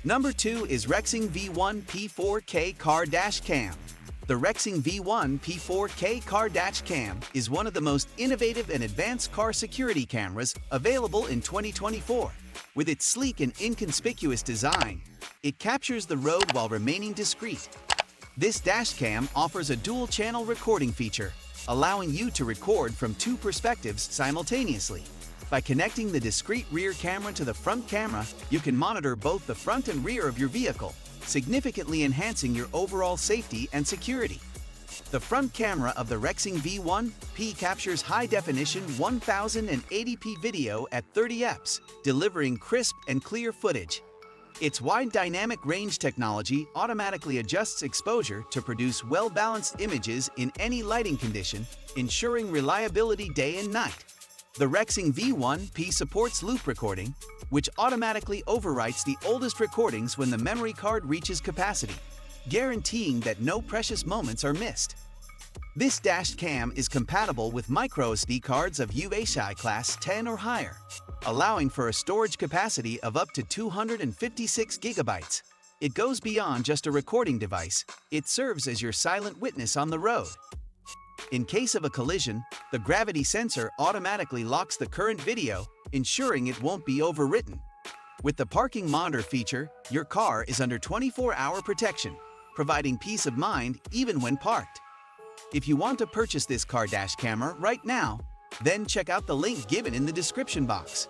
Number 2 is Rexing V1P 4K Car Dash Cam. The Rexing V1P 4K Car Dash Cam is one of the most innovative and advanced car security cameras available in 2024. With its sleek and inconspicuous design, it captures the road while remaining discreet. This dash cam offers a dual-channel recording feature, allowing you to record from two perspectives simultaneously. By connecting the discrete rear camera to the front camera, you can monitor both the front and rear of your vehicle, significantly enhancing your overall safety and security. The front camera of the Rexing V1P captures high-definition 1080p video at 30 fps, delivering crisp and clear footage. Its wide dynamic range technology automatically adjusts exposure to produce well-balanced images in any lighting condition, ensuring reliability day and night. The Rexing V1P supports loop recording, which automatically overwrites the oldest recordings when the memory card reaches capacity, guaranteeing that no precious moments are missed. This dash cam is compatible with MicroSD cards of UHS-I Class 10 or higher, allowing for a storage capacity of up to 256 gigabytes. It goes beyond just a recording device. It serves as your silent witness on the road. In case of a collision, the gravity sensor automatically locks the current video, ensuring it won't be overwritten. With the parking monitor feature, your car is under 24-hour protection, providing peace of mind even when parked. If you want to purchase this car dash camera right now, then check out the link given in the description box.